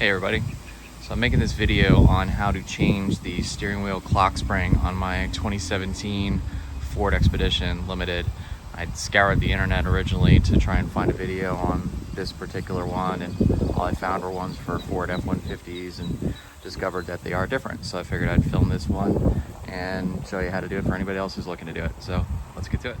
Hey everybody, so I'm making this video on how to change the steering wheel clock spring on my 2017 Ford Expedition Limited. I'd scoured the internet originally to try and find a video on this particular one, and all I found were ones for Ford F-150s and discovered that they are different. So I figured I'd film this one and show you how to do it for anybody else who's looking to do it. So let's get to it.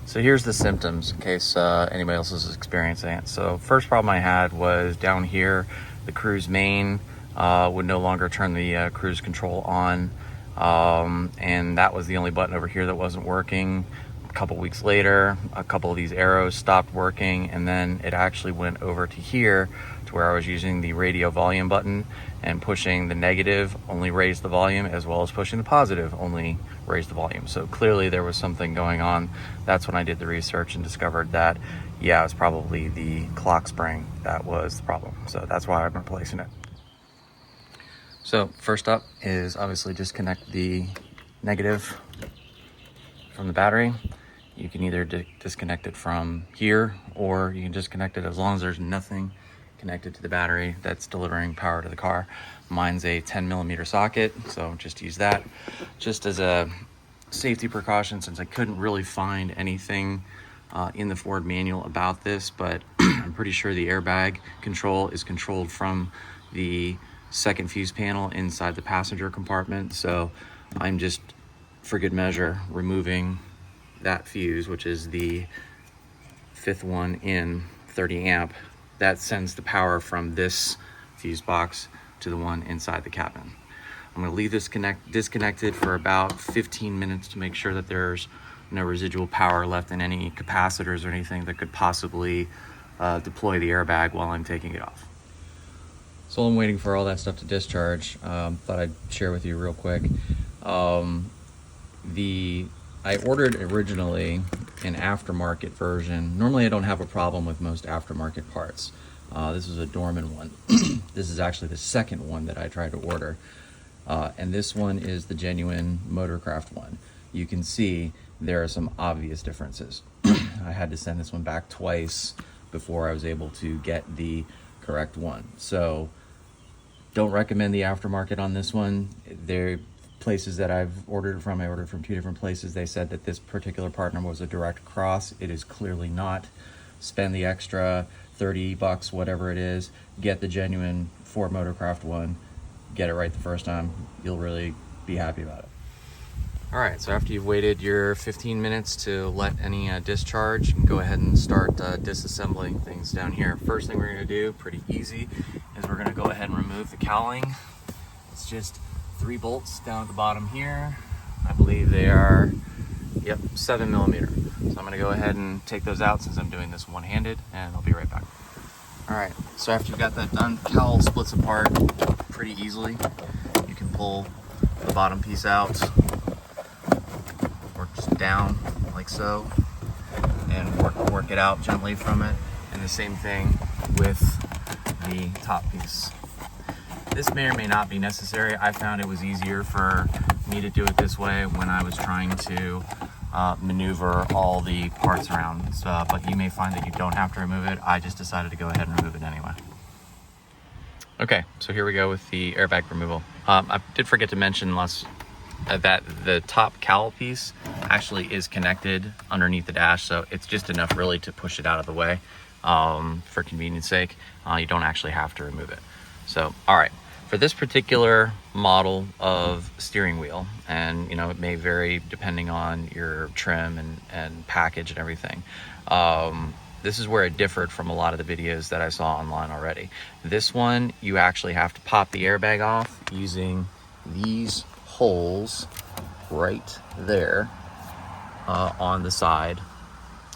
So here's the symptoms in case anybody else is experiencing it. So first problem I had was down here, the cruise main would no longer turn the cruise control on, and that was the only button over here that wasn't working. A couple weeks later, a couple of these arrows stopped working, and then it actually went over to here to where I was using the radio volume button, and pushing the negative only raised the volume, as well as pushing the positive only raised the volume. So clearly there was something going on. That's when I did the research and discovered that, yeah, it was probably the clock spring that was the problem. So that's why I'm replacing it. So first up is obviously disconnect the negative from the battery. You can either disconnect it from here, or you can disconnect it as long as there's nothing connected to the battery that's delivering power to the car. Mine's a 10mm socket, so just use that just as a safety precaution, since I couldn't really find anything in the Ford manual about this, but I'm pretty sure the airbag control is controlled from the second fuse panel inside the passenger compartment. So I'm just, for good measure, removing that fuse, which is the fifth one in 30 amp. That sends the power from this fuse box to the one inside the cabin. I'm going to leave this disconnected for about 15 minutes to make sure that there's no residual power left in any capacitors or anything that could possibly deploy the airbag while I'm taking it off. So I'm waiting for all that stuff to discharge. Thought I'd share with you real quick. I ordered originally an aftermarket version. Normally I don't have a problem with most aftermarket parts. This is a Dorman one. This is actually the second one that I tried to order. And this one is the genuine Motorcraft one. You can see there are some obvious differences. I had to send this one back twice before I was able to get the correct one. So don't recommend the aftermarket on this one. They're places that I've ordered from, I ordered from 2 different places. They said that this particular partner was a direct cross. It is clearly not. Spend the extra 30 bucks, whatever it is, get the genuine Ford Motorcraft one, get it right the first time. You'll really be happy about it. All right, so after you've waited your 15 minutes to let any discharge, you can go ahead and start disassembling things down here. First thing we're gonna do, pretty easy, is we're gonna go ahead and remove the cowling. It's just 3 bolts down at the bottom here. I believe they are, yep, 7mm. So I'm gonna go ahead and take those out since I'm doing this one-handed, and I'll be right back. All right, so after you've got that done, cowl splits apart pretty easily. You can pull the bottom piece out, or just down like so, and work it out gently from it. And the same thing with the top piece. This may or may not be necessary. I found it was easier for me to do it this way when I was trying to maneuver all the parts around, but you may find that you don't have to remove it. I just decided to go ahead and remove it anyway. Okay, so here we go with the airbag removal. I did forget to mention that the top cowl piece actually is connected underneath the dash, so it's just enough really to push it out of the way. For convenience sake, you don't actually have to remove it. So, all right, for this particular model of steering wheel, and it may vary depending on your trim and package and everything. This is where it differed from a lot of the videos that I saw online already. This one, you actually have to pop the airbag off using these holes right there on the side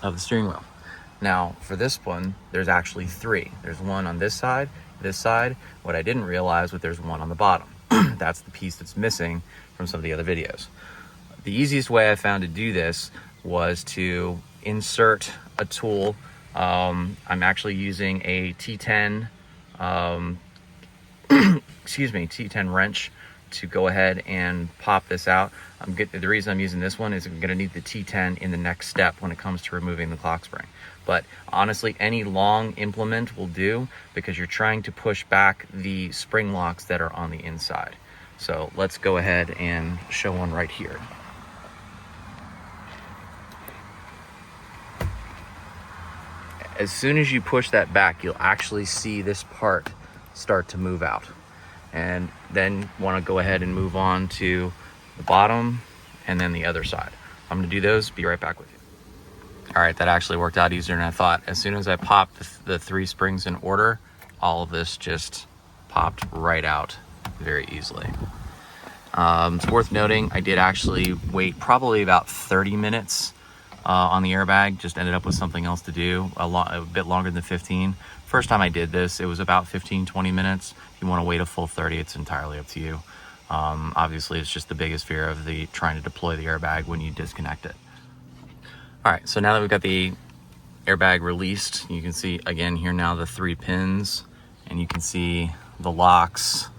of the steering wheel. Now, for this one, there's actually 3. There's one on this side. What I didn't realize was there's one on the bottom. That's the piece that's missing from some of the other videos. The easiest way I found to do this was to insert a tool. I'm actually using a T10 T10 wrench to go ahead and pop this out. The reason I'm using this one is I'm gonna need the T10 in the next step when it comes to removing the clock spring. But honestly, any long implement will do because you're trying to push back the spring locks that are on the inside. So let's go ahead and show one right here. As soon as you push that back, you'll actually see this part start to move out. And then want to go ahead and move on to the bottom and then the other side. I'm gonna do those, be right back with you. All right, that actually worked out easier than I thought. As soon as I popped the 3 springs in order, all of this just popped right out very easily. It's worth noting, I did actually wait probably about 30 minutes on the airbag. Just ended up with something else to do, a bit longer than 15. First time I did this, it was about 15-20 minutes. If you want to wait a full 30, it's entirely up to you. Obviously, it's just the biggest fear of trying to deploy the airbag when you disconnect it. All right, so now that we've got the airbag released, you can see again here now the 3 pins, and you can see the locks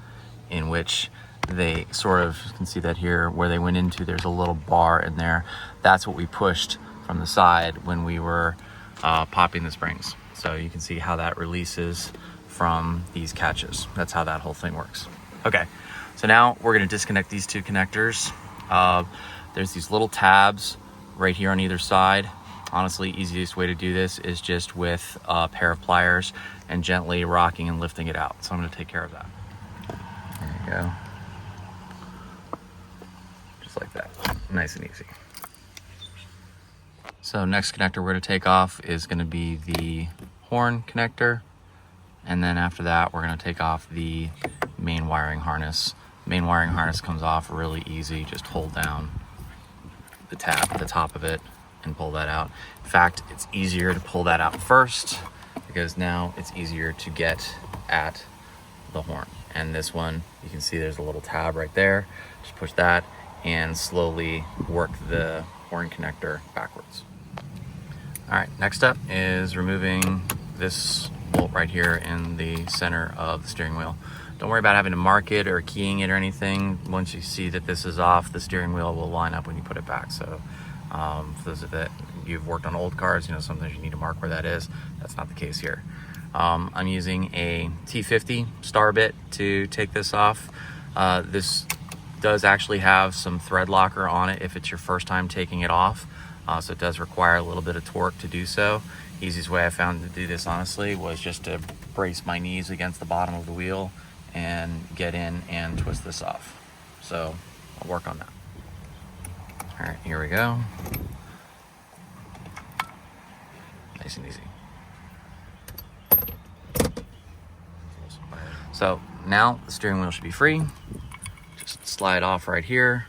in which they sort of, you can see that here where they went into, there's a little bar in there. That's what we pushed from the side when we were popping the springs. So you can see how that releases from these catches. That's how that whole thing works. Okay, so now we're gonna disconnect these 2 connectors. There's these little tabs right here on either side. Honestly, easiest way to do this is just with a pair of pliers and gently rocking and lifting it out. So I'm gonna take care of that. There you go. Just like that, nice and easy. So next connector we're gonna take off is gonna be the horn connector. And then after that, we're gonna take off the main wiring harness. Main wiring harness comes off really easy. Just hold down the tab at the top of it and pull that out. In fact, it's easier to pull that out first because now it's easier to get at the horn. And this one, you can see there's a little tab right there. Just push that and slowly work the horn connector backwards. All right, next up is removing this bolt right here in the center of the steering wheel. Don't worry about having to mark it or keying it or anything. Once you see that this is off, the steering wheel will line up when you put it back. So for those of that you've worked on old cars, you know, sometimes you need to mark where that is. That's not the case here. I'm using a T50 star bit to take this off. This does actually have some thread locker on it if it's your first time taking it off. So it does require a little bit of torque to do so. Easiest way I found to do this, honestly, was just to brace my knees against the bottom of the wheel and get in and twist this off. So I'll work on that. All right, here we go. Nice and easy. So now the steering wheel should be free. Just slide off right here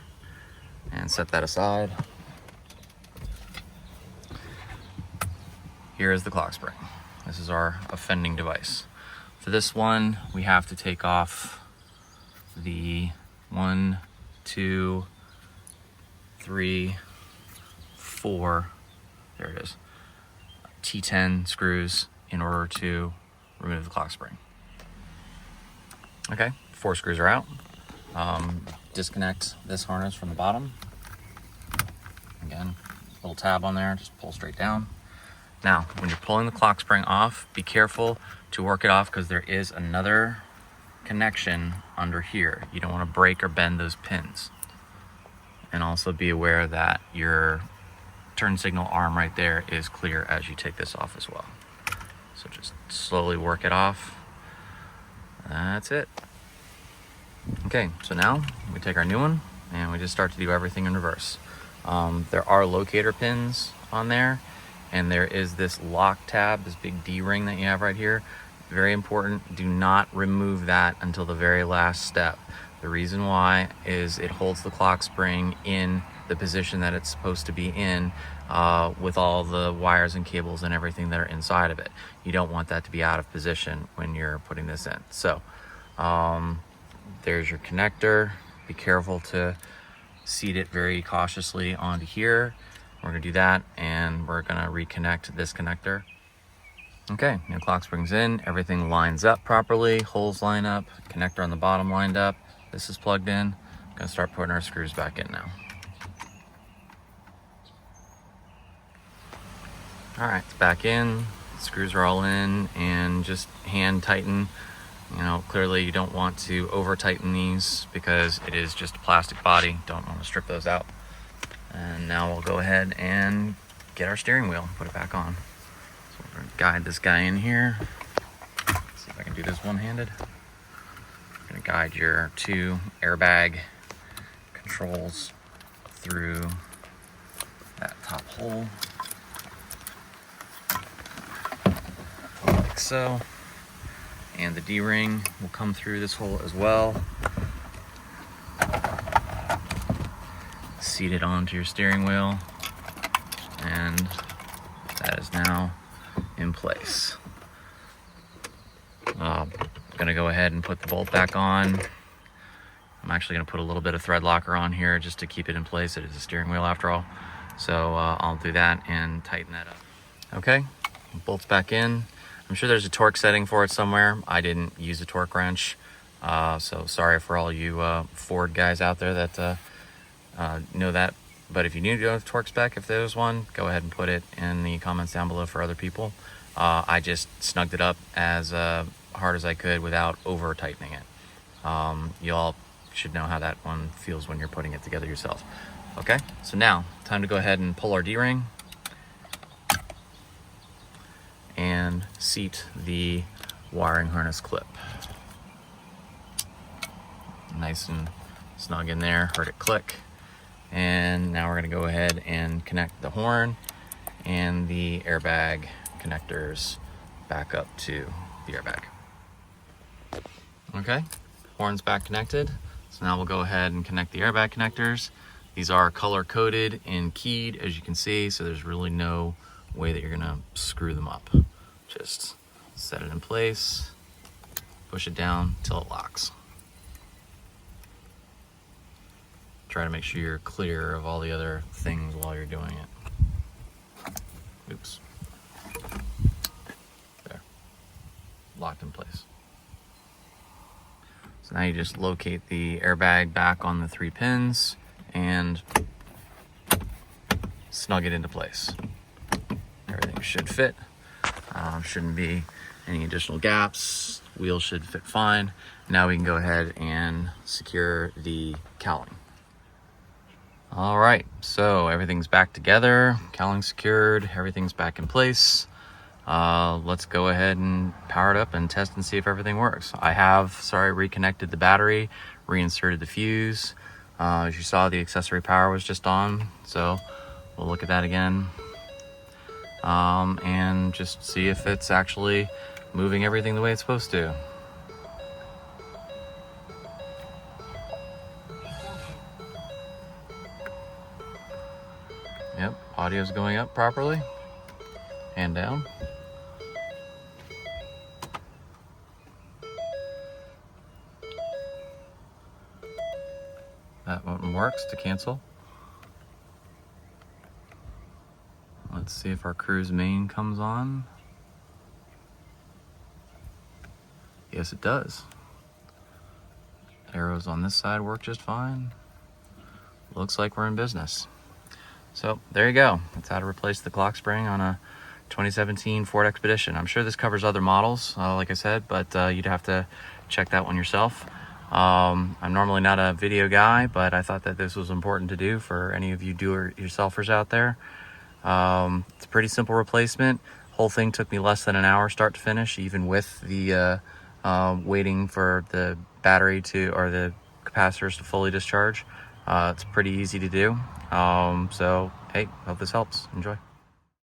and set that aside. Here is the clock spring. This is our offending device. For this one, we have to take off the 1, 2, 3, 4, there it is, T10 screws in order to remove the clock spring. Okay, 4 screws are out. Disconnect this harness from the bottom. Again, little tab on there, just pull straight down. Now, when you're pulling the clock spring off, be careful to work it off because there is another connection under here. You don't want to break or bend those pins. And also be aware that your turn signal arm right there is clear as you take this off as well. So just slowly work it off. That's it. Okay, so now we take our new one and we just start to do everything in reverse. There are locator pins on there, and there is this lock tab, this big D-ring that you have right here. Very important, do not remove that until the very last step. The reason why is it holds the clock spring in the position that it's supposed to be in with all the wires and cables and everything that are inside of it. You don't want that to be out of position when you're putting this in. So there's your connector. Be careful to seat it very cautiously onto here. We're gonna do that, and we're gonna reconnect this connector. Okay, new clock spring's in, everything lines up properly, holes line up, connector on the bottom lined up, this is plugged in. Gonna start putting our screws back in now. All right, it's back in. Screws are all in, and just hand tighten. You know, clearly you don't want to over tighten these because it is just a plastic body. Don't want to strip those out. And now we'll go ahead and get our steering wheel, put it back on. So we're gonna guide this guy in here. Let's see if I can do this one-handed. I'm gonna guide your 2 airbag controls through that top hole, like so. And the D-ring will come through this hole as well. Seat it onto your steering wheel, and that is now in place. Gonna go ahead and put the bolt back on. I'm actually gonna put a little bit of thread locker on here just to keep it in place. It is a steering wheel after all. So I'll do that and tighten that up. Okay, bolt's back in. I'm sure there's a torque setting for it somewhere. I didn't use a torque wrench. So sorry for all you Ford guys out there that know that. But if you need to go with torque spec, if there's one, go ahead and put it in the comments down below for other people. I just snugged it up as hard as I could without over tightening it. You all should know how that one feels when you're putting it together yourself. Okay, so now time to go ahead and pull our D-ring and seat the wiring harness clip. Nice and snug in there, heard it click. And now we're gonna go ahead and connect the horn and the airbag connectors back up to the airbag. Okay, horn's back connected. So now we'll go ahead and connect the airbag connectors. These are color coded and keyed, as you can see, so there's really no way that you're gonna screw them up. Just set it in place, push it down till it locks. Try to make sure you're clear of all the other things while you're doing it. Oops. There. Locked in place. So now you just locate the airbag back on the 3 pins and snug it into place. Everything should fit. Shouldn't be any additional gaps. Wheel should fit fine. Now we can go ahead and secure the cowling. All right, so everything's back together, cowling secured, everything's back in place. Let's go ahead and power it up and test and see if everything works. I have, reconnected the battery, reinserted the fuse. As you saw, the accessory power was just on, so we'll look at that again. And just see if it's actually moving everything the way it's supposed to. Yep, audio's going up properly and down. That one works to cancel. Let's see if our cruise main comes on. Yes, it does. Arrows on this side work just fine. Looks like we're in business. So there you go. That's how to replace the clock spring on a 2017 Ford Expedition. I'm sure this covers other models, like I said, but you'd have to check that one yourself. I'm normally not a video guy, but I thought that this was important to do for any of you do-it-yourselfers out there. It's a pretty simple replacement. Whole thing took me less than an hour start to finish, even with the waiting for the battery or the capacitors to fully discharge. It's pretty easy to do. So hey, hope this helps. Enjoy.